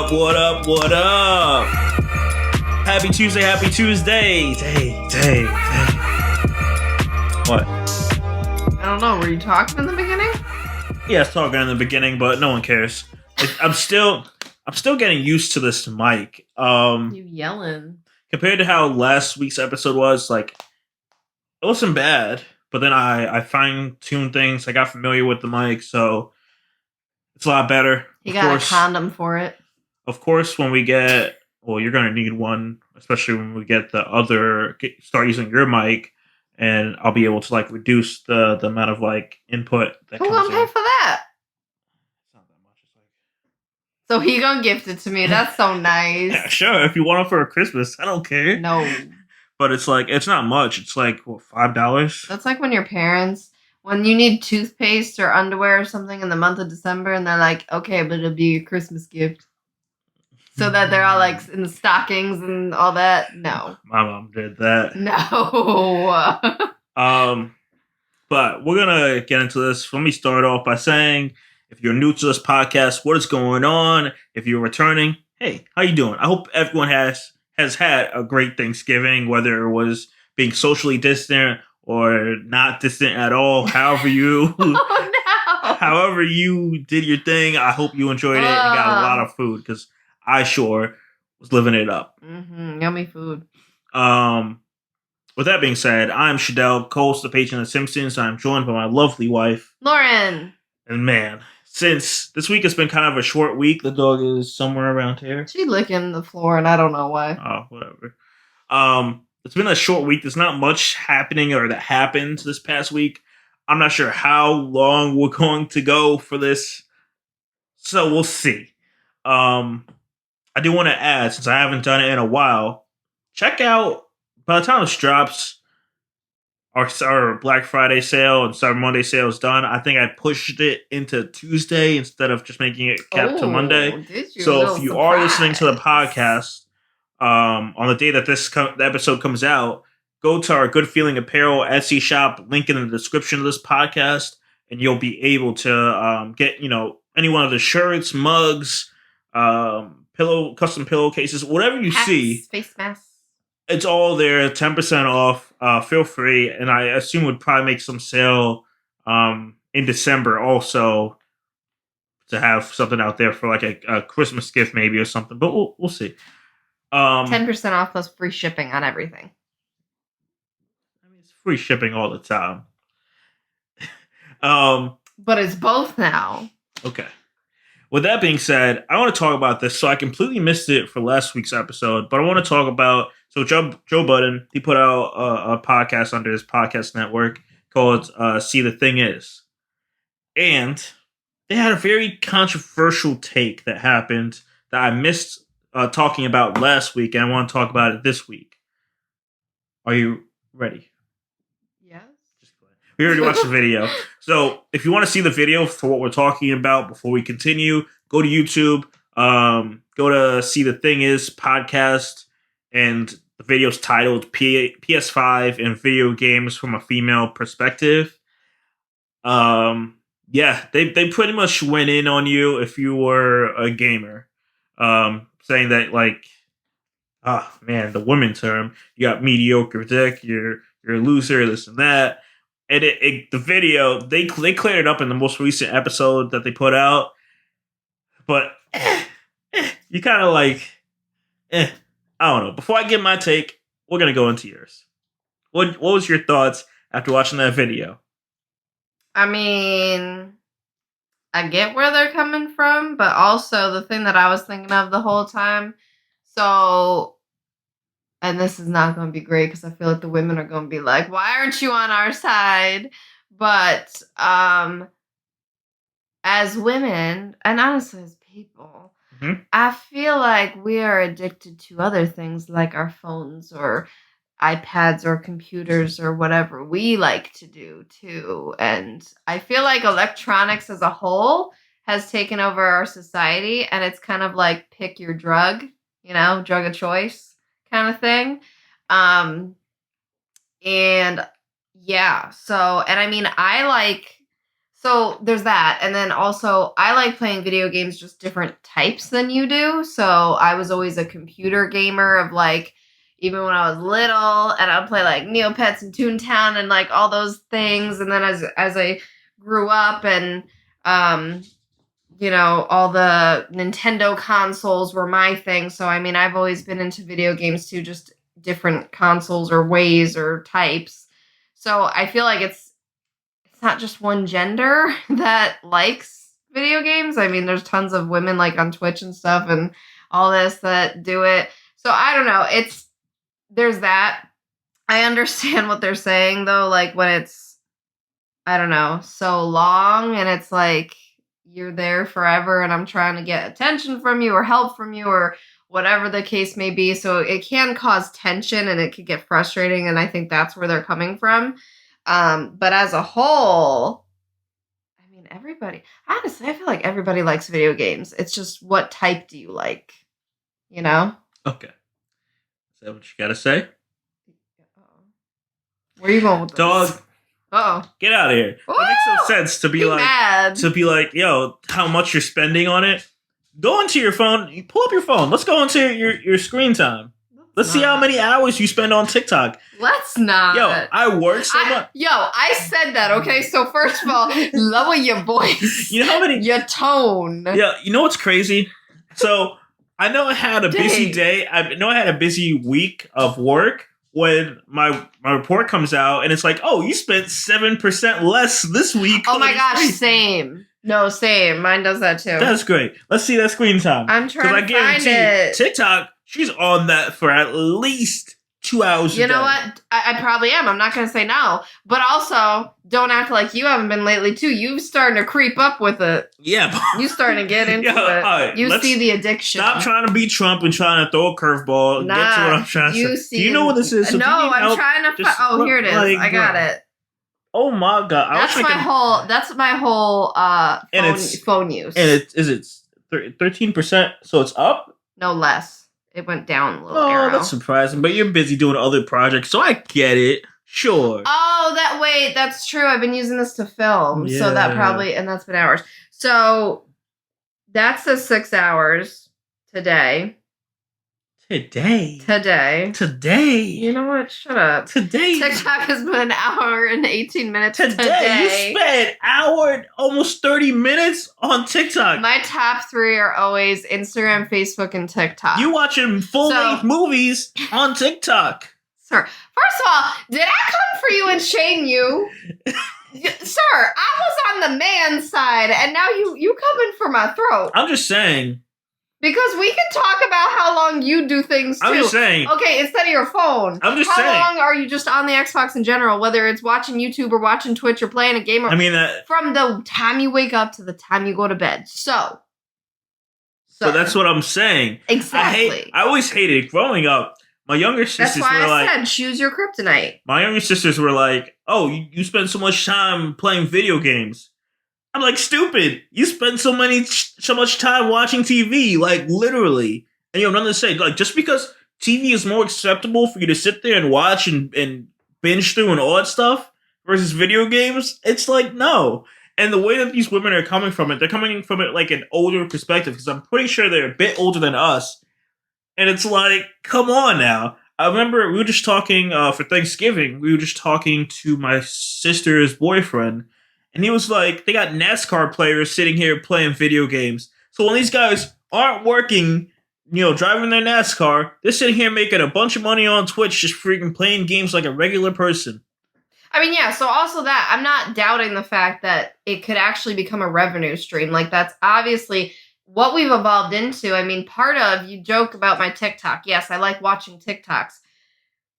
up? What up? What up? Happy Tuesday, happy Tuesday. Day. What? I don't know. Were you talking in the beginning? Yeah, I was talking in the beginning, but no one cares. I'm still getting used to this mic. You yelling. Compared to how last week's episode was, like, it wasn't bad, but then I fine-tuned things. I got familiar with the mic, so it's a lot better. You got a condom for it. Of course, when we get... Well, you're going to need one, especially when we get the other... Start using your mic, and I'll be able to, like, reduce the amount of, like, input that Who comes gonna pay for that? It's not that much. It's like... So he gonna gift it to me. That's so nice. Yeah, sure, if you want it for Christmas, I don't care. No. But it's like, it's not much. It's like, what, $5? That's like when your parents, when you need toothpaste or underwear or something in the month of December, and they're like, okay, but it'll be your Christmas gift. So that they're all like in the stockings and all that. No. My mom did that. No. But we're going to get into this. Let me start off by saying, if you're new to this podcast, what is going on? If you're returning, hey, how you doing? I hope everyone has had a great Thanksgiving, whether it was being socially distant or not distant at all. However you did your thing, I hope you enjoyed it and got a lot of food, because I sure was living it up. Yummy food. With that being said, I'm Shadell, co-host of Paging the Simpsons. I'm joined by my lovely wife, Lauren. And man, since this week has been kind of a short week, the dog is somewhere around here. She's licking the floor, and I don't know why. Oh, whatever. It's been a short week. There's not much happening or that happened this past week. I'm not sure how long we're going to go for this, so we'll see. I do want to add, since I haven't done it in a while, check out, by the time this drops, our Black Friday sale and Cyber Monday sale is done. I think I pushed it into Tuesday instead of just making it kept to Monday. Did you? So if you are listening to the podcast on the day that the episode comes out, go to our Good Feeling Apparel Etsy shop, link in the description of this podcast, and you'll be able to get, any one of the shirts, mugs, custom pillowcases, whatever you see. Face masks. It's all there, 10% off. Feel free, and I assume we'd probably make some sale in December also to have something out there for like a Christmas gift maybe or something. But we'll see. 10% off plus free shipping on everything. I mean, it's free shipping all the time. But it's both now. Okay. With that being said, I want to talk about this. So I completely missed it for last week's episode, but I want to talk about... So Joe Budden, he put out a podcast under his podcast network called See the Thing Is. And they had a very controversial take that happened that I missed talking about last week, and I want to talk about it this week. Are you ready? Yes. We already watched the video. So if you want to see the video for what we're talking about before we continue, go to YouTube, go to See the Thing Is podcast, and the video's titled PS5 and Video Games from a Female Perspective. Yeah, they pretty much went in on you if you were a gamer. Saying that, like, man, the women term, you got mediocre dick, you're a loser, this and that. And the video, they cleared it up in the most recent episode that they put out. But you kind of like, I don't know. Before I give my take, we're going to go into yours. What was your thoughts after watching that video? I mean, I get where they're coming from, but also the thing that I was thinking of the whole time. So, and this is not going to be great because I feel like the women are going to be like, why aren't you on our side? But as women, and honestly as people, I feel like we are addicted to other things like our phones or iPads or computers or whatever we like to do too. And I feel like electronics as a whole has taken over our society, and it's kind of like pick your drug, drug of choice kind of thing. And yeah, so, and I mean, So there's that. And then also, I like playing video games, just different types than you do. So I was always a computer gamer of like, even when I was little, and I'd play like Neopets and Toontown and like all those things. And then as I grew up and, all the Nintendo consoles were my thing. So, I mean, I've always been into video games too, just different consoles or ways or types. So I feel like it's not just one gender that likes video games. I mean, there's tons of women like on Twitch and stuff and all this that do it. So I don't know. There's that. I understand what they're saying though, like when it's, I don't know, so long and it's like you're there forever and I'm trying to get attention from you or help from you or whatever the case may be. So it can cause tension and it can get frustrating. And I think that's where they're coming from. But as a whole, I mean, honestly, I feel like everybody likes video games. It's just what type do you like? You know? Okay. Is that what you gotta say? Uh-oh. Where are you going with this? Dog. Uh-oh. Get out of here. It makes no sense to be like, yo, how much you're spending on it. Go into your phone. You pull up your phone. Let's go into your screen time. Let's see how many hours you spend on TikTok. Let's not. Yo, I work so much. I said that, okay? So first of all, lower your voice. You know how many? Your tone. Yeah, you know what's crazy? So, I know I had a busy day. I know I had a busy week of work when my report comes out and it's like, oh, you spent 7% less this week. Oh my gosh, same. No, same. Mine does that too. That's great. Let's see that screen time. I'm trying to find it. TikTok, she's on that for at least 2 hours a day. You know what? I probably am. I'm not going to say no. But also, don't act like you haven't been lately, too. You're starting to creep up with it. Yeah. You're starting to get into it. Right, you see the addiction. Stop trying to be Trump and trying to throw a curveball. Get to what I'm trying to say. Do you know what this is? No, I'm trying to find... here it is. I got it. Oh my God. That's my whole phone use. And is it 13%? So it's up? No, less. It went down a little. Oh, that's surprising. But you're busy doing other projects, so I get it. Sure. Oh, that's true. I've been using this to film, so that probably, and that's been hours. So that says 6 hours today. Today. You know what? Shut up. Today. TikTok has been an hour and 18 minutes today. You spent an hour and almost 30 minutes on TikTok. My top 3 are always Instagram, Facebook, and TikTok. You watching full-length movies on TikTok. Sir, first of all, did I come for you and shame you? Sir, I was on the man's side, and now you coming for my throat. I'm just saying. Because we can talk about how long you do things, too. I'm just saying. Okay, instead of your phone. I'm just saying. How long are you just on the Xbox in general, whether it's watching YouTube or watching Twitch or playing a game? From the time you wake up to the time you go to bed. So that's what I'm saying. Exactly. I always hated it. Growing up, my younger sisters were like... That's why I said, choose your kryptonite. My younger sisters were like, oh, you spend so much time playing video games. I'm like, stupid. You spend so much time watching TV, like literally. And you have nothing to say. Like, just because TV is more acceptable for you to sit there and watch and binge through and all that stuff versus video games, it's like, no. And the way that these women are coming from it, they're coming from it like an older perspective, because I'm pretty sure they're a bit older than us. And it's like, come on now. I remember we were just talking for Thanksgiving. We were just talking to my sister's boyfriend. And he was like, they got NASCAR players sitting here playing video games. So when these guys aren't working, driving their NASCAR, they're sitting here making a bunch of money on Twitch just freaking playing games like a regular person. I mean, yeah, so also that, I'm not doubting the fact that it could actually become a revenue stream. Like, that's obviously what we've evolved into. I mean, you joke about my TikTok. Yes, I like watching TikToks.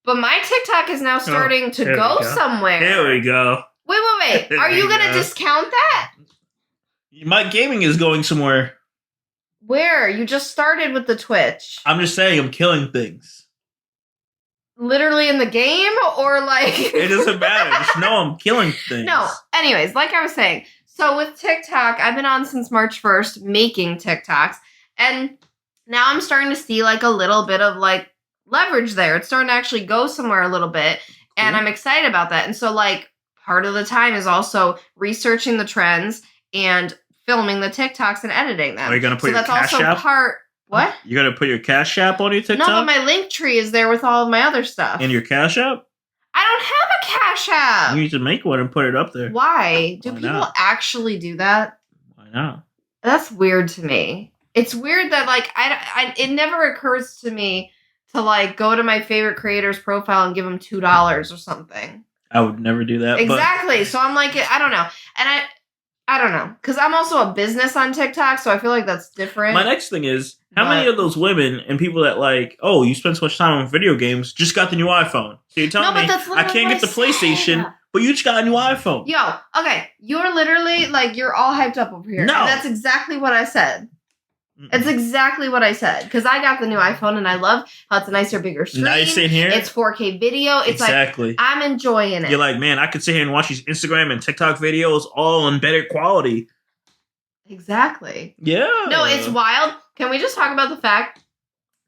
But my TikTok is now starting to go somewhere. There we go. Wait. Are you going to discount that? My gaming is going somewhere. Where? You just started with the Twitch. I'm just saying I'm killing things. Literally in the game? Or like... It doesn't matter. Just know I'm killing things. No. Anyways, like I was saying. So with TikTok, I've been on since March 1st making TikToks. And now I'm starting to see like a little bit of like leverage there. It's starting to actually go somewhere a little bit. And I'm excited about that. And so like... part of the time is also researching the trends and filming the TikToks and editing them. Are you going to put your Cash also App? What? You're going to put your Cash App on your TikTok? No, but my link tree is there with all of my other stuff. And your Cash App? I don't have a Cash App. You need to make one and put it up there. Why? Do Why people not? actually do that? Why not? That's weird to me. It's weird that, like, it never occurs to me to, like, go to my favorite creator's profile and give them $2 or something. I would never do that. Exactly. So I'm like, I don't know. And I don't know. Because I'm also a business on TikTok, so I feel like that's different. My next thing is, how many of those women and people that like, oh, you spend so much time on video games, just got the new iPhone? So you're telling me I can't get the PlayStation, but you just got a new iPhone. Yo, okay. You're literally, like, you're all hyped up over here. No. And that's exactly what I said. It's exactly what I said. Because I got the new iPhone and I love how it's a nicer, bigger screen. Now you're sitting here. It's 4K video. It's exactly. Like, I'm enjoying it. You're like, man, I could sit here and watch these Instagram and TikTok videos all in better quality. Exactly. Yeah. No, it's wild. Can we just talk about the fact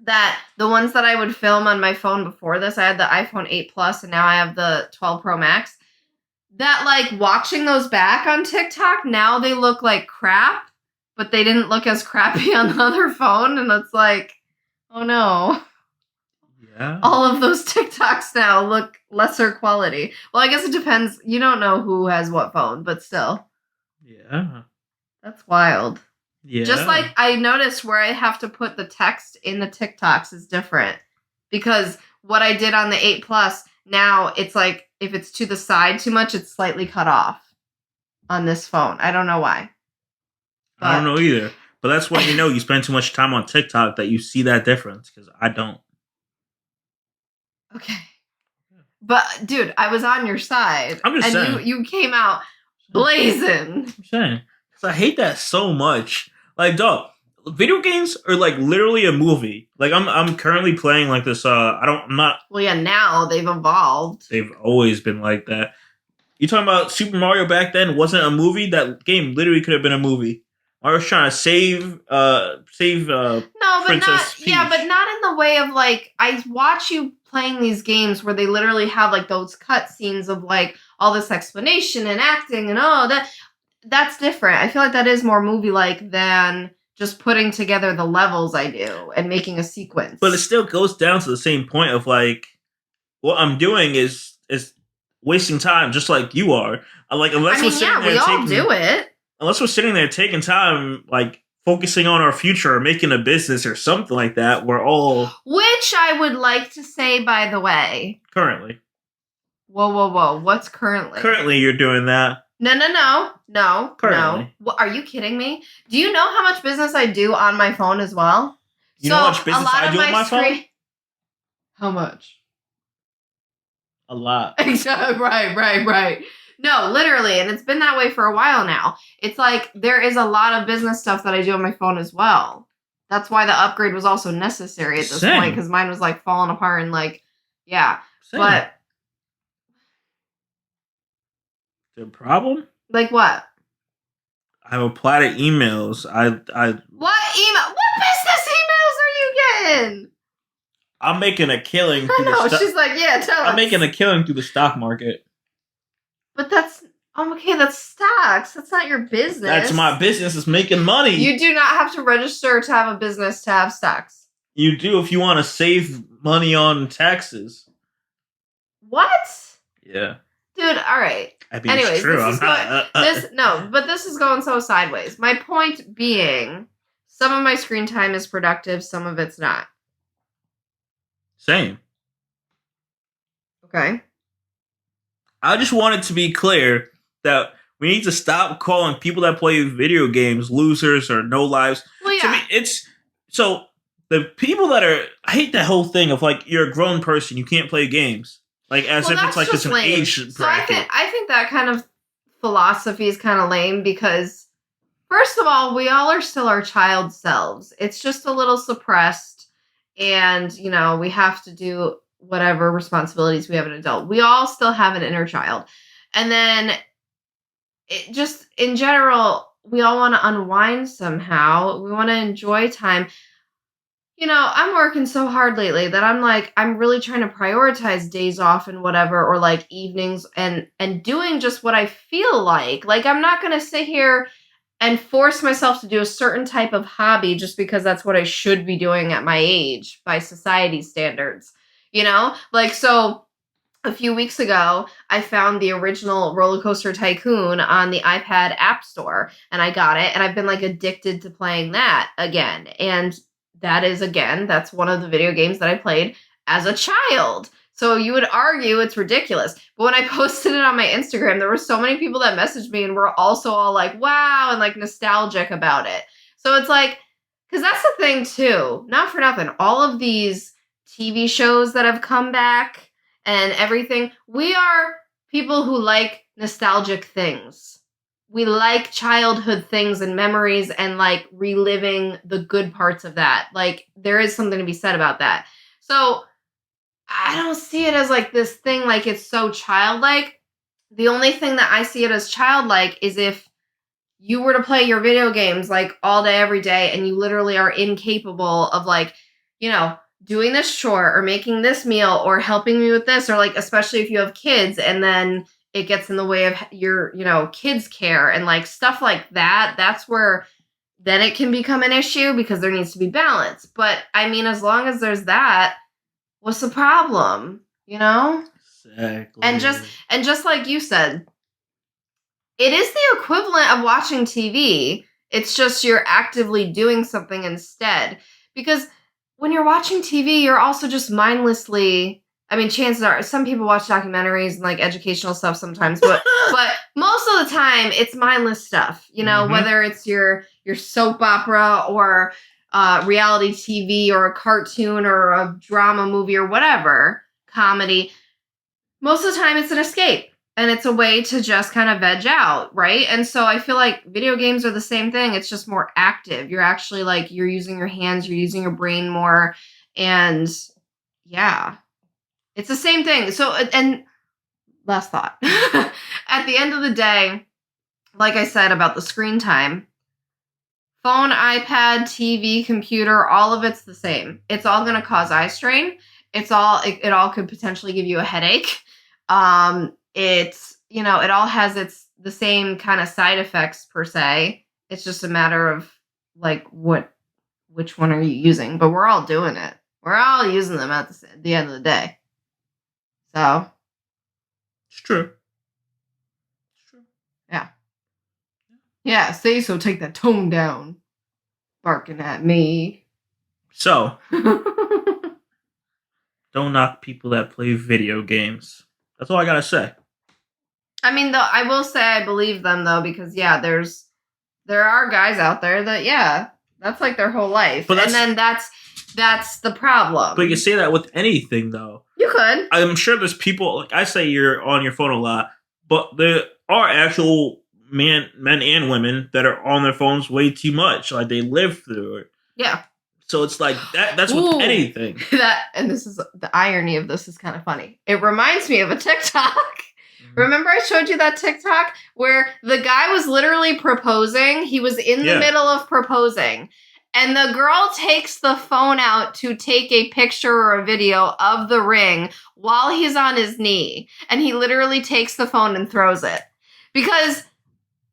that the ones that I would film on my phone before this, I had the iPhone 8 Plus and now I have the 12 Pro Max. That, like, watching those back on TikTok, now they look like crap. But they didn't look as crappy on the other phone, and it's like, oh no. Yeah. All of those TikToks now look lesser quality. Well, I guess it depends. You don't know who has what phone, but still. Yeah. That's wild. Yeah. Just like I noticed where I have to put the text in the TikToks is different. Because what I did on the 8 Plus, now it's like, if it's to the side too much, it's slightly cut off on this phone. I don't know why. I don't know either. But that's when you know you spend too much time on TikTok that you see that difference, because I don't. Okay. But, dude, I was on your side. I'm just saying. And you came out blazing. I'm saying. Because I hate that so much. Like, dog, video games are, like, literally a movie. Like, I'm currently playing, like, this, I'm not... Well, yeah, now they've evolved. They've always been like that. You talking about Super Mario back then wasn't a movie? That game literally could have been a movie. I was trying to save no, but Princess Peach. Peach. Yeah, but not in the way of, like, I watch you playing these games where they literally have, like, those cut scenes of, like, all this explanation and acting and that's different. I feel like that is more movie-like than just putting together the levels I do and making a sequence. But it still goes down to the same point of, like, what I'm doing is wasting time, just like you are. Like, unless we're sitting there all do it. Unless we're sitting there taking time, like, focusing on our future or making a business or something like that, we're all... Which I would like to say, by the way... Currently. Whoa. What's currently? Currently, you're doing that. No. Currently. What, are you kidding me? Do you know how much business I do on my phone as well? You know how much business I do on my phone? How much? A lot. Right. No, literally, and it's been that way for a while now. It's like there is a lot of business stuff that I do on my phone as well. That's why the upgrade was also necessary at this point, because mine was, like, falling apart and, like, yeah. Same. But... The problem? Like what? I reply to emails. What email? What business emails are you getting? I'm making a killing. She's like, yeah, tell us. I'm making a killing through the stock market. But that's stocks. That's not your business. That's my business. Is making money. You do not have to register to have a business to have stocks. You do if you want to save money on taxes. What? Yeah. Dude, all right. I mean, anyways, it's true. But this is going so sideways. My point being, some of my screen time is productive, some of it's not. Same. Okay. I just wanted to be clear that we need to stop calling people that play video games losers or no lives. Well, yeah. To me, it's so the people that are. I hate that whole thing of, like, you're a grown person, you can't play games, like as if it's like this an age bracket. So I think that kind of philosophy is kind of lame because, first of all, we all are still our child selves. It's just a little suppressed, and we have to do whatever responsibilities we have an adult. We all still have an inner child. And then it just in general, we all want to unwind somehow. We want to enjoy time. I'm working so hard lately that I'm like, I'm really trying to prioritize days off and whatever, or like evenings and doing just what I feel like. Like, I'm not going to sit here and force myself to do a certain type of hobby just because that's what I should be doing at my age by society standards. Like, so a few weeks ago, I found the original Roller Coaster Tycoon on the iPad App Store, and I got it, and I've been like addicted to playing that again. And that's one of the video games that I played as a child. So you would argue it's ridiculous. But when I posted it on my Instagram, there were so many people that messaged me and were also all like, wow, and like nostalgic about it. So it's like, because that's the thing too, not for nothing, all of these TV shows that have come back and everything, we are people who like nostalgic things. We like childhood things and memories and like reliving the good parts of that. Like, there is something to be said about that. So I don't see it as like this thing like it's so childlike. The only thing that I see it as childlike is if you were to play your video games like all day, every day, and you literally are incapable of like, doing this chore or making this meal or helping me with this, or like, especially if you have kids and then it gets in the way of your, kids' care and like stuff like that. That's where then it can become an issue because there needs to be balance. But I mean, as long as there's that, what's the problem? Exactly. And just like you said, it is the equivalent of watching TV. It's just you're actively doing something instead. Because when you're watching TV, you're also just mindlessly, I mean, chances are some people watch documentaries and like educational stuff sometimes, but most of the time it's mindless stuff, whether it's your soap opera or reality TV or a cartoon or a drama movie or whatever, comedy. Most of the time it's an escape. And it's a way to just kind of veg out, right? And so I feel like video games are the same thing. It's just more active. You're actually like, you're using your hands, you're using your brain more. And yeah, it's the same thing. So, and last thought. At the end of the day, like I said about the screen time, phone, iPad, TV, computer, all of it's the same. It's all going to cause eye strain. It all could potentially give you a headache. It's, it all has the same kind of side effects per se. It's just a matter of like which one are you using? But we're all doing it. We're all using them at the end of the day. So. It's true. Yeah. Yeah, say so. Take that tone down. Barking at me. So. Don't knock people that play video games. That's all I gotta say. I mean, though, I will say I believe them, though, because, yeah, there are guys out there that, yeah, that's like their whole life. And then that's the problem. But you can say that with anything, though. You could. I'm sure there's people, like I say you're on your phone a lot, but there are actual men and women that are on their phones way too much. Like, they live through it. Yeah. So it's like that's with anything. And this is the irony of this is kind of funny. It reminds me of a TikTok. Remember I showed you that TikTok where the guy was literally proposing? He was in the middle of proposing. And the girl takes the phone out to take a picture or a video of the ring while he's on his knee. And he literally takes the phone and throws it. Because,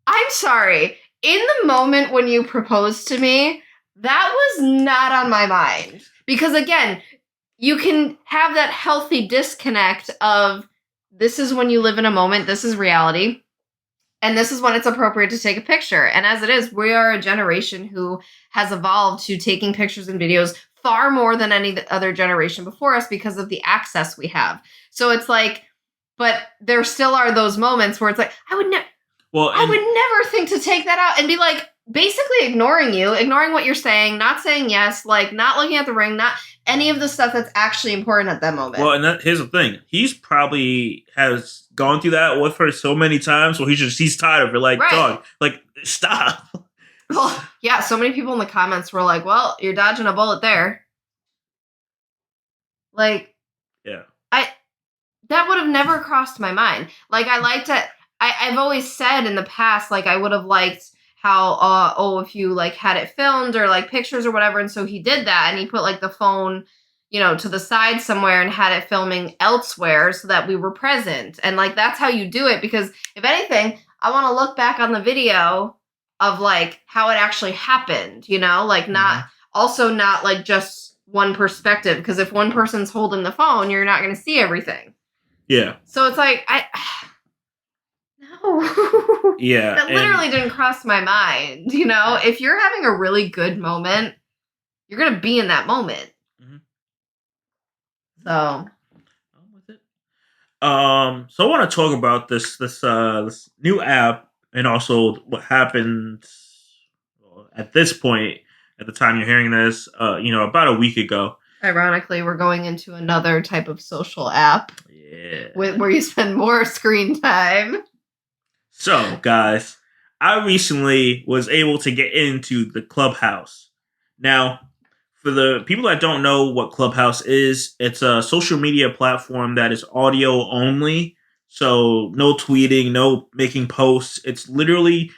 I'm sorry, in the moment when you proposed to me, that was not on my mind. Because again, you can have that healthy disconnect of, this is when you live in a moment, this is reality, and this is when it's appropriate to take a picture. And as it is, we are a generation who has evolved to taking pictures and videos far more than any other generation before us because of the access we have. So it's like, but there still are those moments where it's like, I would never think to take that out and be like, basically ignoring what you're saying, not saying yes, like not looking at the ring, not any of the stuff that's actually important at that moment. Well, and here's the thing. He's probably has gone through that with her so many times, so he's tired of her. Like, dog, like, stop. Well, yeah, so many people in the comments were like, well, you're dodging a bullet there. Like, yeah. That would have never crossed my mind. Like, I've always said in the past, like, I would have liked if you like had it filmed or like pictures or whatever. And so he did that, and he put like the phone, to the side somewhere and had it filming elsewhere so that we were present. And like, that's how you do it. Because if anything, I want to look back on the video of like how it actually happened, like not like just one perspective. Because if one person's holding the phone, you're not going to see everything. Yeah. So it's like, no. Yeah. That literally didn't cross my mind. If you're having a really good moment, you're going to be in that moment. Mm-hmm. So. I'm with it. So I want to talk about this new app, and also what happened at this point, at the time you're hearing this, about a week ago. Ironically, we're going into another type of social app. Yeah. Where you spend more screen time. So, guys, I recently was able to get into the Clubhouse. Now, for the people that don't know what Clubhouse is, it's a social media platform that is audio only. So, no tweeting, no making posts. It's literally,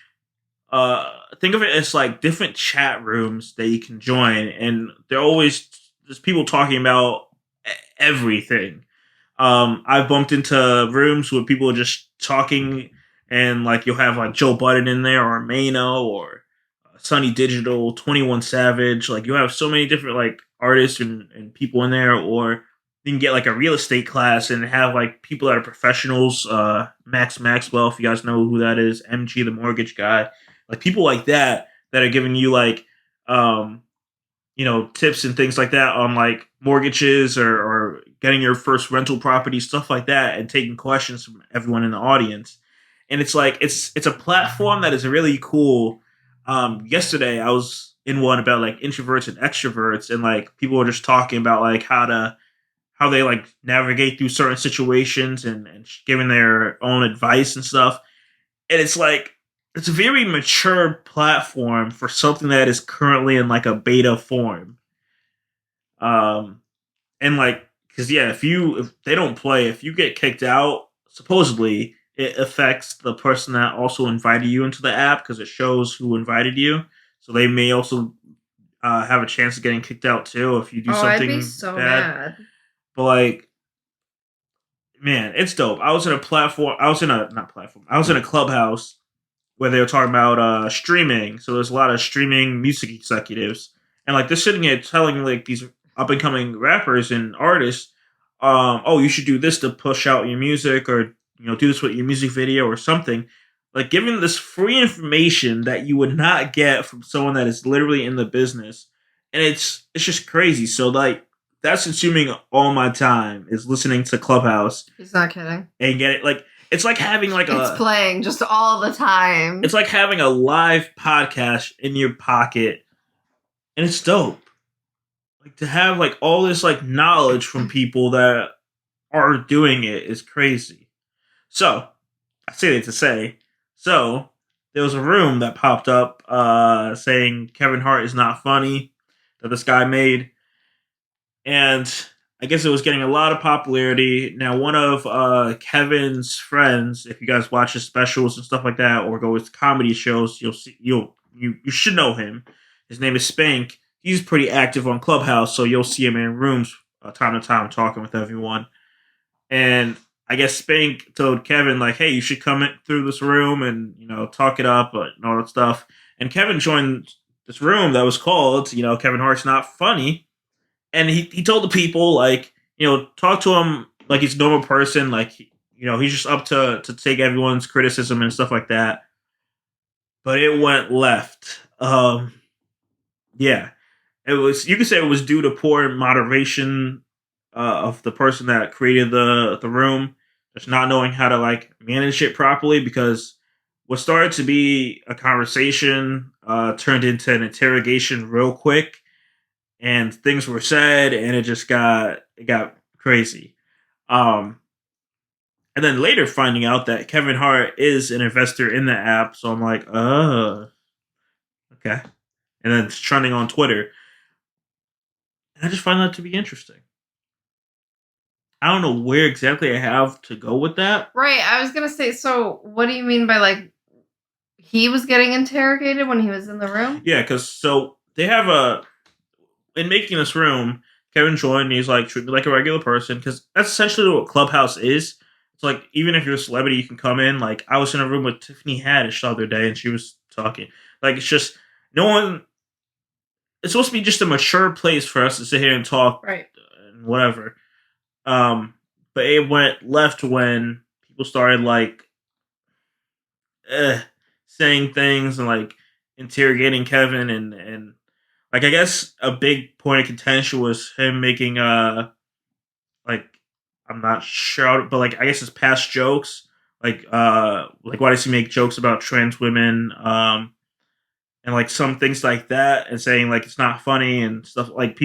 think of it as like different chat rooms that you can join. And there's people talking about everything. I've bumped into rooms where people are just talking, and like you'll have like Joe Budden in there, or Mano, or Sunny Digital, 21 Savage. Like you have so many different like artists and people in there. Or you can get like a real estate class and have like people that are professionals. Max Maxwell, if you guys know who that is, MG the mortgage guy, like people like that are giving you like tips and things like that on like mortgages, or getting your first rental property, stuff like that, and taking questions from everyone in the audience. And it's like it's a platform that is really cool. Yesterday I was in one about like introverts and extroverts, and like people were just talking about like how they like navigate through certain situations, and giving their own advice and stuff. And it's like it's a very mature platform for something that is currently in like a beta form. And like, because yeah, if they don't play, if you get kicked out, supposedly it affects the person that also invited you into the app, because it shows who invited you. So they may also have a chance of getting kicked out too if you do something I'd be so bad. mad. But like, man, it's dope. I was in a Clubhouse where they were talking about streaming. So there's a lot of streaming music executives, and like they're sitting here telling like these up and coming rappers and artists, you should do this to push out your music, or do this with your music video or something. Like giving this free information that you would not get from someone that is literally in the business, and it's just crazy. So like that's consuming all my time, is listening to Clubhouse. He's not kidding. And get it like. It's like having like it's playing just all the time. It's like having a live podcast in your pocket, and it's dope. Like to have like all this like knowledge from people that are doing it is crazy. So I say that to say, so there was a room that popped up saying Kevin Hart is not funny, that this guy made, and I guess it was getting a lot of popularity. Now, one of Kevin's friends, if you guys watch his specials and stuff like that, or go with comedy shows, you should know him. His name is Spank. He's pretty active on Clubhouse, so you'll see him in rooms time to time talking with everyone. And I guess Spank told Kevin like, "Hey, you should come in through this room and talk it up and all that stuff." And Kevin joined this room that was called Kevin Hart's Not Funny. And he told the people, like, talk to him like he's a normal person. Like, he's just up to take everyone's criticism and stuff like that. But it went left. Yeah. You could say it was due to poor moderation of the person that created the room. Just not knowing how to, like, manage it properly, because what started to be a conversation turned into an interrogation real quick. And things were said, and it got crazy. And then later finding out that Kevin Hart is an investor in the app, so I'm like, oh, okay. And then it's trending on Twitter, and I just find that to be interesting. I don't know where exactly I have to go with that. Right, I was gonna say. So, what do you mean by like he was getting interrogated when he was in the room? Yeah, because so they have in making this room, Kevin joined and he's like, treat me like a regular person, because that's essentially what Clubhouse is. It's like, even if you're a celebrity, you can come in. Like, I was in a room with Tiffany Haddish the other day and she was talking. Like, it's just, no one, it's supposed to be just a mature place for us to sit here and talk, right, and whatever. But it went left when people started like saying things and like interrogating Kevin, and like, I guess a big point of contention was him making like, I'm not sure, but like, I guess his past jokes, like why does he make jokes about trans women, and like some things like that, and saying like it's not funny and stuff. Like,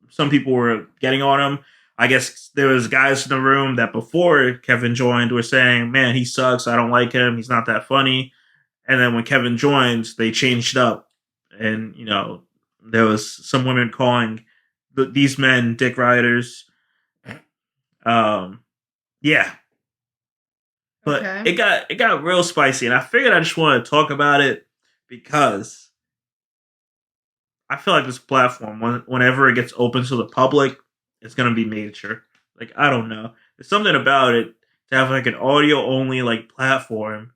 some people were getting on him. I guess there was guys in the room that before Kevin joined were saying, "Man, he sucks. I don't like him. He's not that funny." And then when Kevin joins, they changed up, and there was some women calling these men dick riders. Um, yeah, but okay, it got real spicy, and I figured I just wanted to talk about it because I feel like this platform, whenever it gets open to the public, it's gonna be major. Like, I don't know, there's something about it to have like an audio only like platform.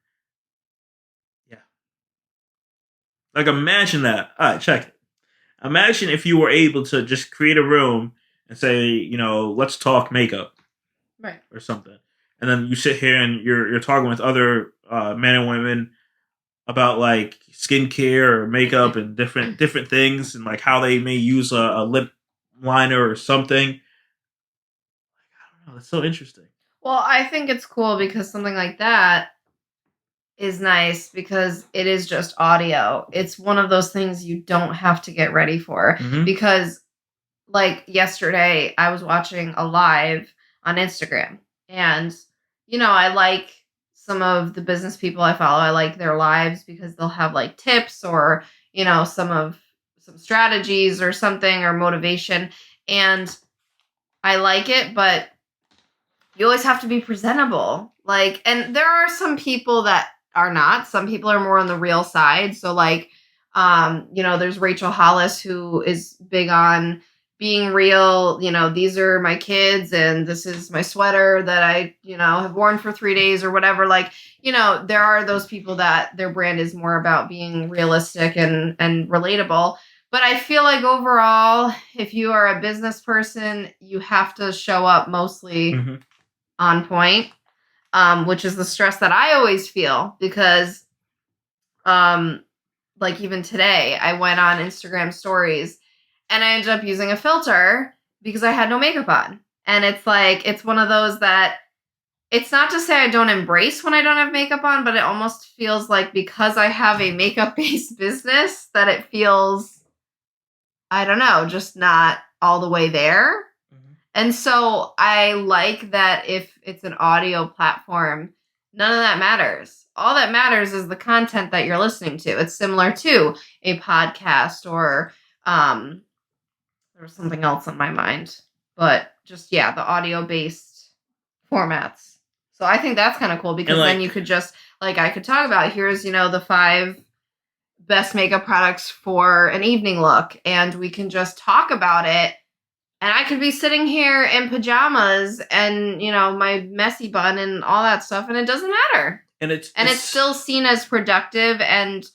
Yeah, like, imagine that. All right, check it. Imagine if you were able to just create a room and say, let's talk makeup right. or something, and then you sit here and you're talking with other men and women about like skincare or makeup and different things, and like how they may use a lip liner or something. I don't know. That's so interesting. Well, I think it's cool because something like that is nice because it is just audio. It's one of those things you don't have to get ready for Mm-hmm. because, like, yesterday I was watching a live on Instagram, and I like some of the business people I follow. I like their lives because they'll have like tips or some strategies or something or motivation, and I like it, but you always have to be presentable. Like, and there are some people that are not. Some people are more on the real side. So like, there's Rachel Hollis who is big on being real. These are my kids and this is my sweater that I, have worn for 3 days or whatever. Like, there are those people that their brand is more about being realistic and relatable. But I feel like overall, if you are a business person, you have to show up mostly on point, which is the stress that I always feel because, like even today, I went on Instagram stories and I ended up using a filter because I had no makeup on. And it's like, it's one of those that it's not to say I don't embrace when I don't have makeup on, but it almost feels like because I have a makeup based business that it feels, I don't know, just not all the way there. And so I like that if it's an audio platform, none of that matters. All that matters is the content that you're listening to. It's similar to a podcast or there was something else on my mind. But just, yeah, the audio based formats. So I think that's kind of cool because then you could just, like, I could talk about here's, the 5 best makeup products for an evening look. And we can just talk about it. And I could be sitting here in pajamas and, my messy bun and all that stuff, and it doesn't matter. And it's still seen as productive and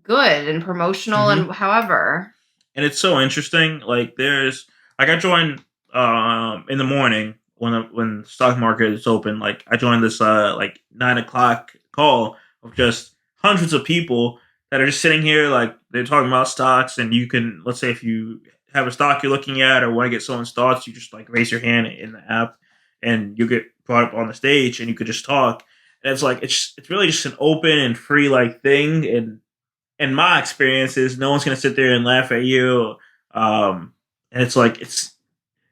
good and promotional and however. And it's so interesting. Like, I joined in the morning when the stock market is open. Like, I joined this like 9 o'clock call of just hundreds of people that are just sitting here, like, they're talking about stocks, and you can, let's say, if you have a stock you're looking at or want to get someone's thoughts, you just like raise your hand in the app and you get brought up on the stage and you could just talk. And it's like, it's really just an open and free like thing. And in my experiences, no one's gonna sit there and laugh at you. And it's like, it's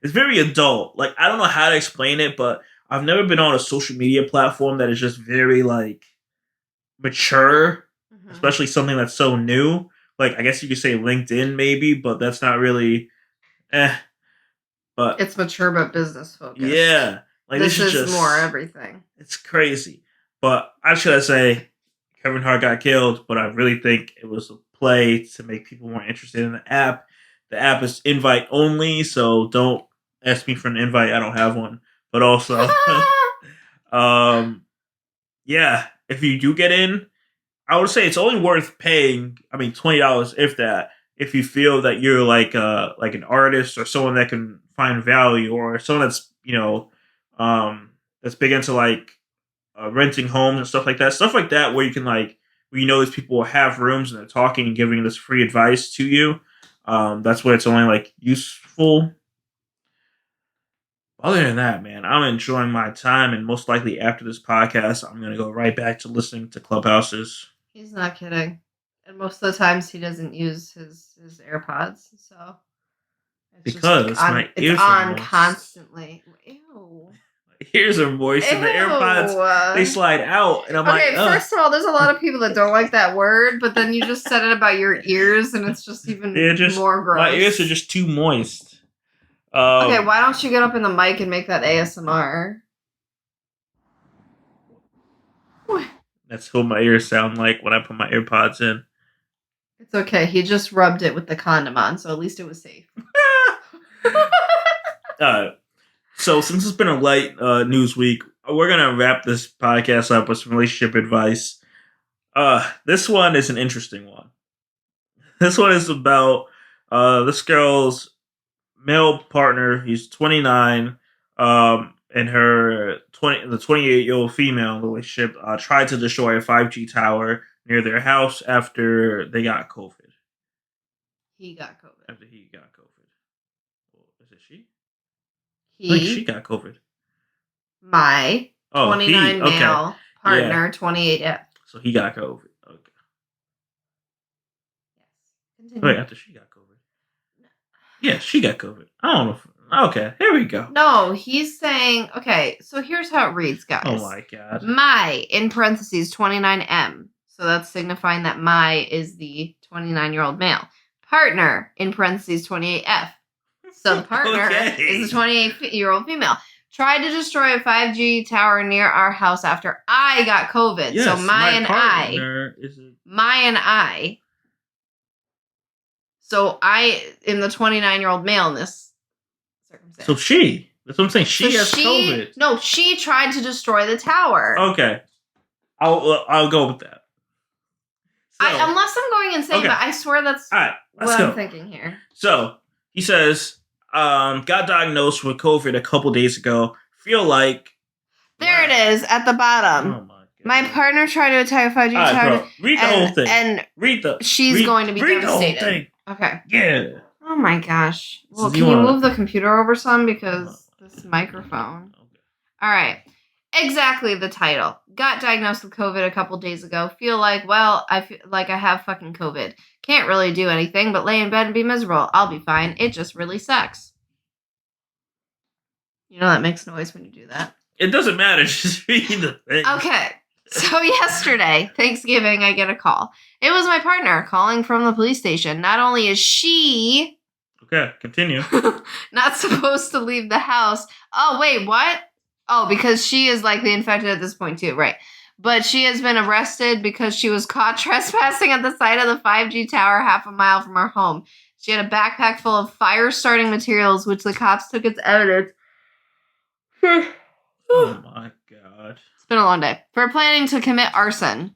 very adult. Like, I don't know how to explain it, but I've never been on a social media platform that is just very like mature, especially something that's so new. Like, I guess you could say LinkedIn maybe, but that's not really but it's mature but business focused. Yeah. Like, this is just more everything. It's crazy. But I should say Kevin Hart got killed, but I really think it was a play to make people more interested in the app. The app is invite only, so don't ask me for an invite. I don't have one. But also, yeah, if you do get in, I would say it's only worth paying. I mean, $20 if that. If you feel that you're like an artist or someone that can find value, or someone that's that's big into like renting homes and stuff like that, where you can like where you know these people have rooms and they're talking and giving this free advice to you. That's where it's only like useful. Other than that, man, I'm enjoying my time, and most likely after this podcast, I'm gonna go right back to listening to Clubhouses. He's not kidding. And most of the times he doesn't use his AirPods, so it's because just like my ears it's on constantly. Ew. My ears are moist, and the AirPods they slide out, and I'm okay, first of all, there's a lot of people that don't like that word, but then you just said it about your ears, and it's just even more gross. My ears are just too moist. Okay, why don't you get up in the mic and make that ASMR? That's what my ears sound like when I put my AirPods in. It's okay. He just rubbed it with the condom on, so at least it was safe. So since it's been a light news week, we're going to wrap this podcast up with some relationship advice. This one is an interesting one. This one is about this girl's male partner. He's 29, and the 28-year-old female in the relationship tried to destroy a 5G tower near their house after they got COVID. He got COVID. After he got COVID. Well, is it she? I think she got COVID. My 29 male partner, 28 F. So he got COVID. Okay. Yes. Wait, after she got COVID. Yeah, she got COVID. I don't know. Okay, here we go. No, he's saying, okay, so here's how it reads, guys. Oh my God. My, in parentheses, 29M. So that's signifying that my is the 29-year-old male. Partner, in parentheses, 28F. So the partner is the 28-year-old female. Tried to destroy a 5G tower near our house after I got COVID. Yes, so my and I. So I am the 29-year-old male in this circumstance. So she. That's what I'm saying. She has COVID. No, she tried to destroy the tower. Okay. I'll go with that. So, unless I'm going insane, but I swear that's what I'm thinking here. So, he says, got diagnosed with COVID a couple days ago. Feel like... There it is, at the bottom. Oh, my God. My partner tried to attack a 5G tower. Bro, read the whole thing. And she's going to be devastated. Okay. Yeah. Oh, my gosh. Well, can you move the computer over some? Because this microphone. Okay. All right. Exactly the title. Got diagnosed with COVID a couple days ago. Feel like, I feel like I have fucking COVID. Can't really do anything but lay in bed and be miserable. I'll be fine. It just really sucks. You know that makes noise when you do that. It doesn't matter. Just read the thing. Okay. So yesterday, Thanksgiving, I get a call. It was my partner calling from the police station. Not only is she... Okay, continue. not supposed to leave the house. Oh, wait, what? Oh, because she is likely infected at this point, too. Right. But she has been arrested because she was caught trespassing at the site of the 5G tower half a mile from our home. She had a backpack full of fire-starting materials, which the cops took as evidence. Oh, my God. It's been a long day. For planning to commit arson.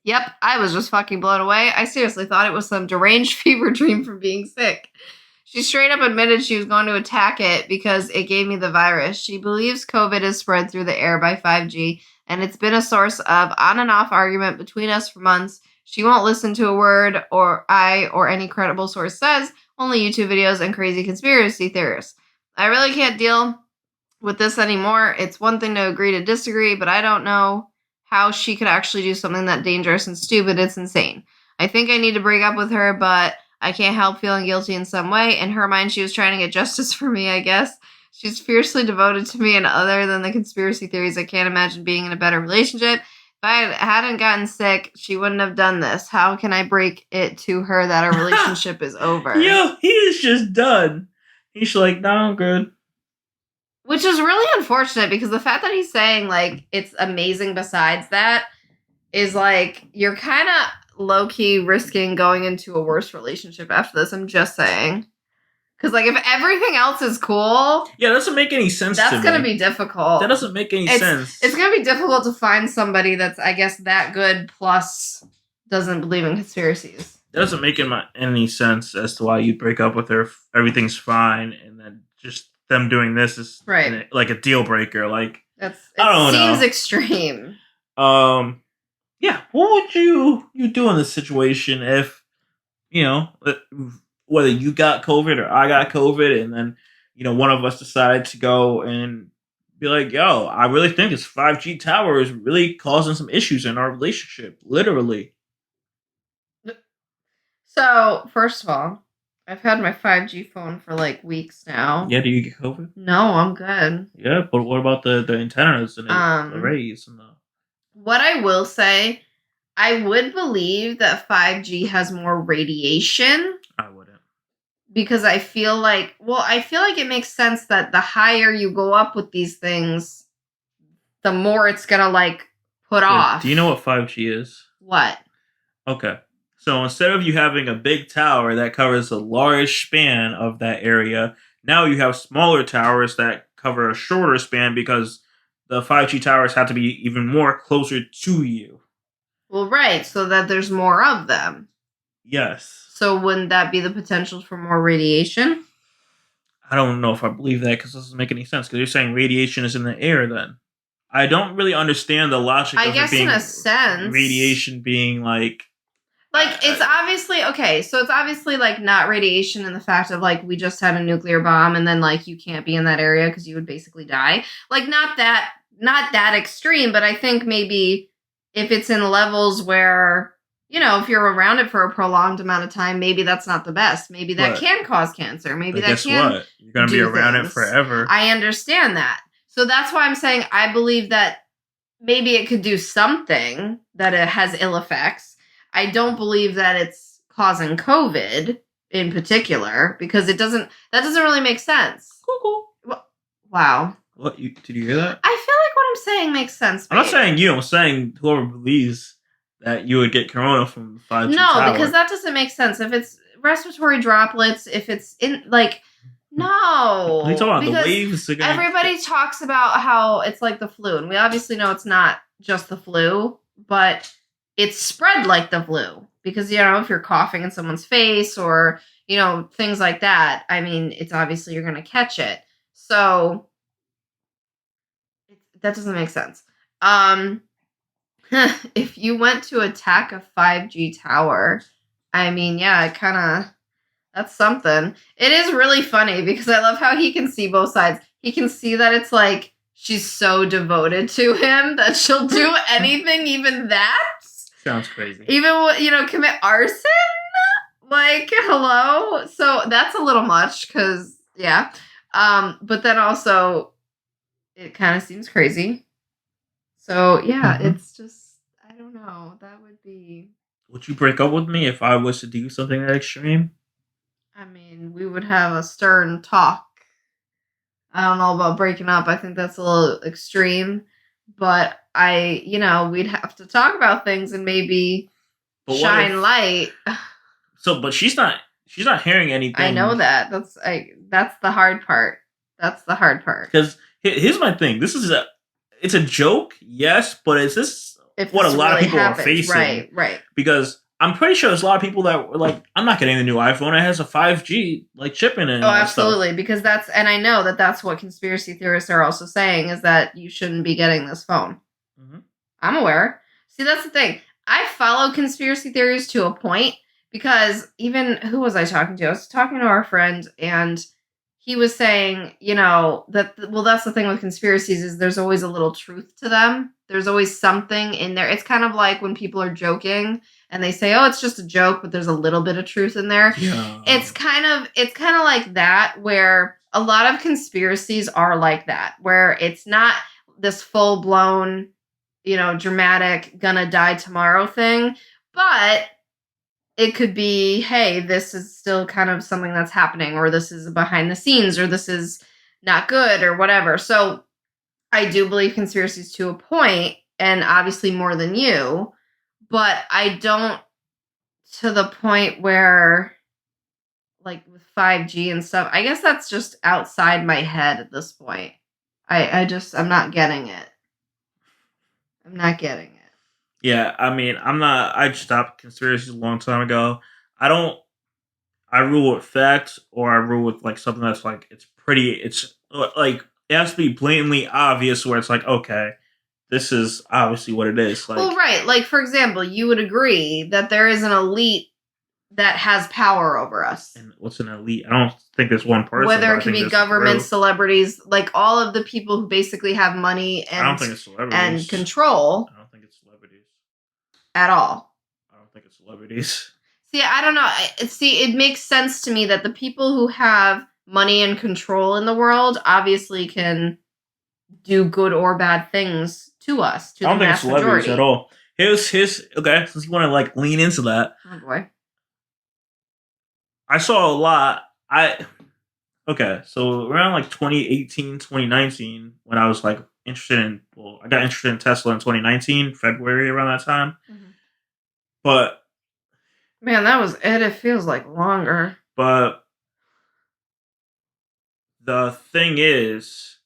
Yep, I was just fucking blown away. I seriously thought it was some deranged fever dream from being sick. She straight up admitted she was going to attack it because it gave me the virus. She believes COVID is spread through the air by 5G, and it's been a source of on and off argument between us for months. She won't listen to a word or any credible source says, only YouTube videos and crazy conspiracy theorists. I really can't deal with this anymore. It's one thing to agree to disagree, but I don't know how she could actually do something that dangerous and stupid. It's insane. I think I need to break up with her, but I can't help feeling guilty in some way. In her mind, she was trying to get justice for me, I guess. She's fiercely devoted to me, and other than the conspiracy theories, I can't imagine being in a better relationship. If I hadn't gotten sick, she wouldn't have done this. How can I break it to her that our relationship is over? Yo, he is just done. He's like, no, I'm good. Which is really unfortunate, because the fact that he's saying, like, it's amazing besides that is like you're kind of low-key risking going into a worse relationship after this. I'm just saying. Because, like, if everything else is cool... Yeah, that doesn't make any sense to me. That's going to be difficult. That doesn't make any sense. It's going to be difficult to find somebody that's, I guess, that good plus doesn't believe in conspiracies. That doesn't make any sense as to why you break up with her if everything's fine and then just them doing this is like a deal breaker. Like, I don't know. Seems extreme. Yeah, what would you do in this situation if, whether you got COVID or I got COVID, and then, one of us decided to go and be like, yo, I really think this 5G tower is really causing some issues in our relationship. Literally. So, first of all, I've had my 5G phone for like weeks now. Yeah, do you get COVID? No, I'm good. Yeah, but what about the antennas and the rays and the... What I will say, I would believe that 5G has more radiation. I wouldn't. Because I feel like it makes sense that the higher you go up with these things, the more it's gonna like put off. Do you know what 5G is? What? Okay. So instead of you having a big tower that covers a large span of that area, now you have smaller towers that cover a shorter span because the 5G towers have to be even more closer to you. Well, right, so that there's more of them. Yes. So wouldn't that be the potential for more radiation? I don't know if I believe that because it doesn't make any sense. Because you're saying radiation is in the air then. I don't really understand the logic of it being... in a sense. Radiation being like... Like, it's obviously... Okay, so it's obviously, like, not radiation in the fact of, like, we just had a nuclear bomb and then, like, you can't be in that area because you would basically die. Like, not that extreme, but I think maybe if it's in levels where... if you're around it for a prolonged amount of time, maybe that's not the best. Maybe that can cause cancer. Maybe that can. What? You're going to be around it forever. I understand that. So that's why I'm saying I believe that maybe it could do something that it has ill effects. I don't believe that it's causing COVID in particular because that doesn't really make sense. Cool. Wow. What? Did you hear that? I feel like what I'm saying makes sense. I'm not saying you. I'm saying whoever believes that you would get corona from 5G tower. Because that doesn't make sense. If it's respiratory droplets, if it's in, like, no. What are you talking about? The waves are everybody talks about how it's like the flu, and we obviously know it's not just the flu, but it's spread like the flu. Because, if you're coughing in someone's face or, things like that, I mean, it's obviously you're going to catch it. So, that doesn't make sense. If you went to attack a 5G tower, I mean, yeah, that's something. It is really funny because I love how he can see both sides. He can see that it's like she's so devoted to him that she'll do anything, even that. Sounds crazy. Even, commit arson? Like, hello? So that's a little much because, yeah. But then also, it kind of seems crazy. So, yeah, It's just, I don't know. That would be... Would you break up with me if I was to do something that extreme? I mean, we would have a stern talk. I don't know about breaking up. I think that's a little extreme. But we'd have to talk about things and maybe shine light. But she's not hearing anything. I know that. That's the hard part. Because here's my thing. It's a joke, yes, but is this what a lot of people are facing? Right. Because I'm pretty sure there's a lot of people that were like, I'm not getting the new iPhone. It has a 5G chip in it. Oh, absolutely. Because and I know that's what conspiracy theorists are also saying is that you shouldn't be getting this phone. Mm-hmm. I'm aware. See, that's the thing. I follow conspiracy theories to a point because even, who was I talking to? I was talking to our friend and he was saying, that's the thing with conspiracies is there's always a little truth to them. There's always something in there. It's kind of like when people are joking and they say, oh, it's just a joke, but there's a little bit of truth in there. Yeah. It's kind of like that, where a lot of conspiracies are like that, where it's not this full blown, dramatic, gonna die tomorrow thing, but it could be, hey, this is still kind of something that's happening, or this is behind the scenes, or this is not good, or whatever. So I do believe conspiracies to a point, and obviously more than you. But I don't to the point where, like, with 5G and stuff, I guess that's just outside my head at this point. I'm not getting it. I'm not getting it. Yeah, I mean, I stopped conspiracies a long time ago. I rule with facts, or I rule with like something that's like it's like it has to be blatantly obvious where it's like, okay, this is obviously what it is. Like, well, right. Like, for example, you would agree that there is an elite that has power over us. And what's an elite? I don't think there's one person. Whether it could be government, celebrities, like all of the people who basically have money and, I don't think it's celebrities. And control. I don't think it's celebrities. At all. I don't think it's celebrities. See, I don't know. It makes sense to me that the people who have money and control in the world obviously can do good or bad things to us, to the mass majority. I don't think it's celebrities at all. Here's okay, since you want to like lean into that. Oh boy. I saw a lot. So around like 2018, 2019, when I was like I got interested in Tesla in 2019, February, around that time. Mm-hmm. But man, that was it. It feels like longer. But the thing is,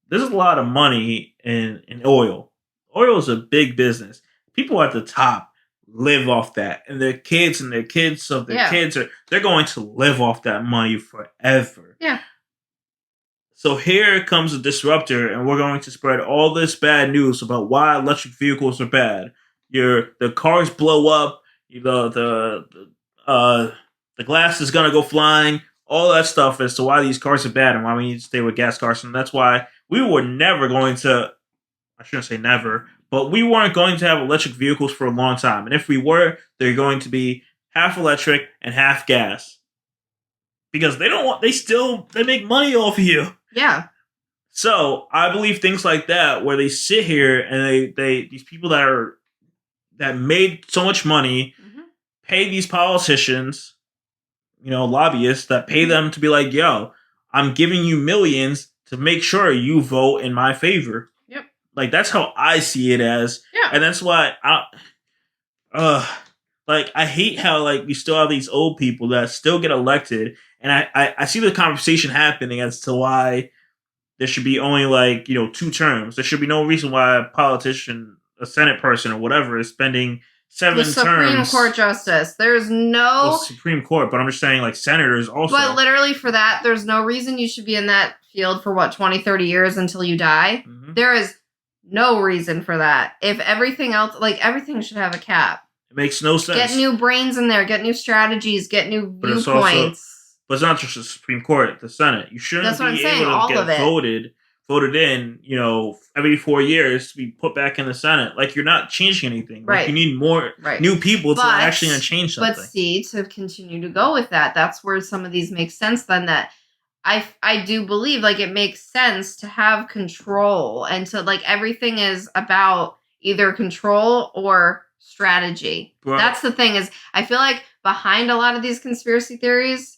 there's a lot of money in oil. Oil is a big business. People at the top live off that, and their kids of their kids they're going to live off that money forever. Yeah. So here comes a disruptor, and we're going to spread all this bad news about why electric vehicles are bad. The cars blow up. The glass is gonna go flying. All that stuff as to why these cars are bad and why we need to stay with gas cars. And that's why we were never going to. I shouldn't say never, but we weren't going to have electric vehicles for a long time. And if we were, they're going to be half electric and half gas, because they make money off of you. Yeah. So I believe things like that, where they sit here and these people that made so much money, mm-hmm. pay these politicians, lobbyists that pay them to be like, yo, I'm giving you millions to make sure you vote in my favor. Yep. Like, that's how I see it as. Yeah. And that's why I hate how we still have these old people that still get elected. And I see the conversation happening as to why there should be only 2 terms. There should be no reason why a politician, a Senate person or whatever, is spending 7 terms. Supreme Court justice. There's no Supreme Court, but I'm just saying senators also. But literally for that, there's no reason you should be in that field for 20, 30 years until you die. Mm-hmm. There is no reason for that. If everything else, everything should have a cap. It makes no sense. Get new brains in there, get new strategies, get new viewpoints. But it's not just the Supreme Court, the Senate. You shouldn't be able to get voted in, every 4 years to be put back in the Senate. You're not changing anything. Right. You need more new people to actually change something. But see, to continue to go with that's where some of these make sense then, that I do believe it makes sense to have control, and to everything is about either control or strategy. Right. That's the thing, is I feel behind a lot of these conspiracy theories,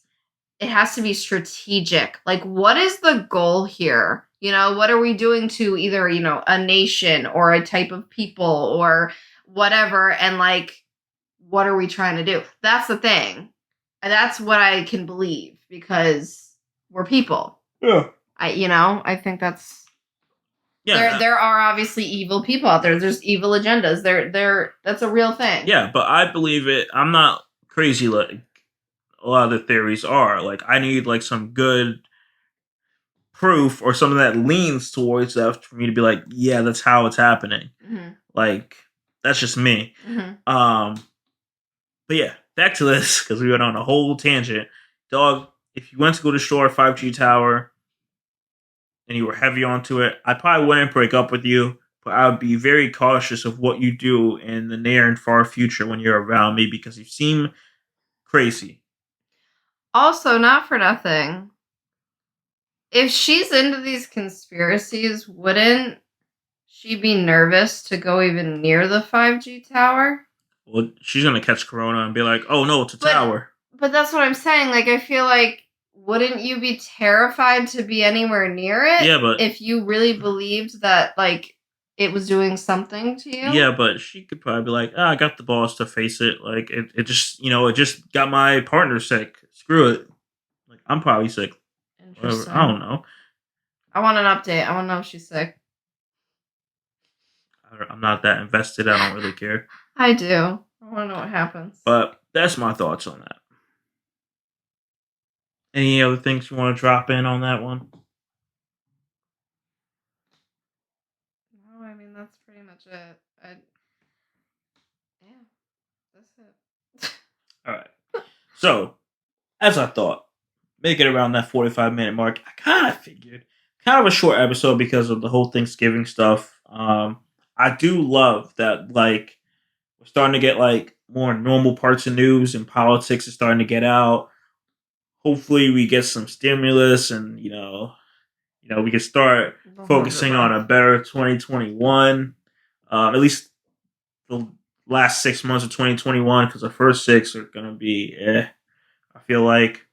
it has to be strategic. What is the goal here? What are we doing to either, a nation or a type of people or whatever? And what are we trying to do? That's the thing. And that's what I can believe, because we're people. Yeah. I think that's, there are obviously evil people out there. There's evil agendas. That's a real thing. Yeah, but I believe it. I'm not crazy a lot of the theories are. I need some good proof or something that leans towards that for me to be yeah, that's how it's happening. Mm-hmm. That's just me. Mm-hmm. But yeah, back to this, because we went on a whole tangent. Dog, if you went to go destroy a 5G tower and you were heavy onto it, I probably wouldn't break up with you, but I would be very cautious of what you do in the near and far future when you're around me, because you seem crazy. Also, not for nothing, if she's into these conspiracies, wouldn't she be nervous to go even near the 5G tower? Well, she's going to catch corona and be like, oh no, it's a tower. But that's what I'm saying. I feel wouldn't you be terrified to be anywhere near it? Yeah, but if you really believed that, it was doing something to you? Yeah, but she could probably be like, I got the balls to face it. Like, it just, it just got my partner sick. Screw it. Like, I'm probably sick. Whatever. Interesting. I don't know. I want an update. I want to know if she's sick. I'm not that invested. I don't really care. I do. I want to know what happens. But that's my thoughts on that. Any other things you want to drop in on that one? No, I mean, that's pretty much it. Yeah, that's it. All right. So, as I thought, make it around that 45-minute mark. I kind of figured. Kind of a short episode because of the whole Thanksgiving stuff. I do love that, like, we're starting to get, like, more normal parts of news and politics is starting to get out. Hopefully we get some stimulus and, we can start focusing on a better 2021. At least the last 6 months of 2021, because the first 6 are going to be, I feel like,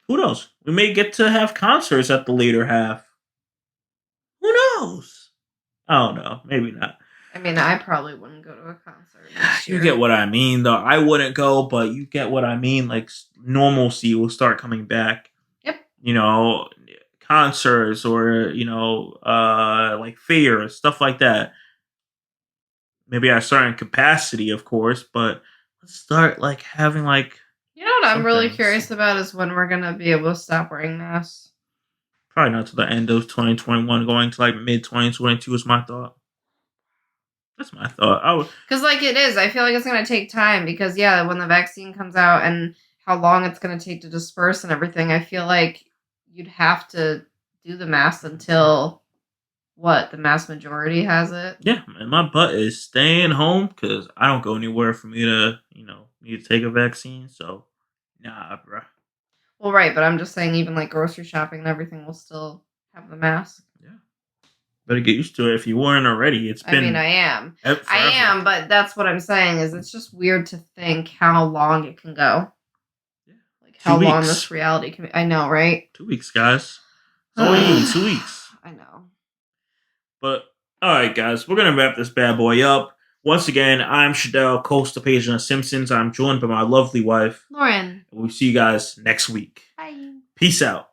who knows? We may get to have concerts at the later half. Who knows? I don't know. Maybe not. I mean, I probably wouldn't go to a concert next year. You get what I mean, though. I wouldn't go, but you get what I mean. Like, normalcy will start coming back. Yep. Concerts or, like fairs, stuff like that. Maybe at a certain capacity, of course, but let's start, like, having, like... You know what I'm really curious about is when we're going to be able to stop wearing masks. Probably not to the end of 2021, going to, like, mid-2022 is my thought. That's my thought. Because, like, it is. I feel like it's going to take time because, yeah, when the vaccine comes out and how long it's going to take to disperse and everything, I feel like you'd have to do the mask until, the mass majority has it? Yeah, and my butt is staying home because I don't go anywhere for me to, need to take a vaccine. So, nah, bro. Well, right, but I'm just saying even, like, grocery shopping and everything will still have the mask. Yeah. Better get used to it if you weren't already. It's been... I mean, I am. I am, but that's what I'm saying is it's just weird to think how long it can go. Yeah. Like, how long this reality can be. I know, right? 2 weeks, guys. It's only 2 weeks. I know. But, alright, guys. We're going to wrap this bad boy up. Once again, I'm Shadell, host of Paging the Simpsons. I'm joined by my lovely wife, Lauren. We'll see you guys next week. Bye. Peace out.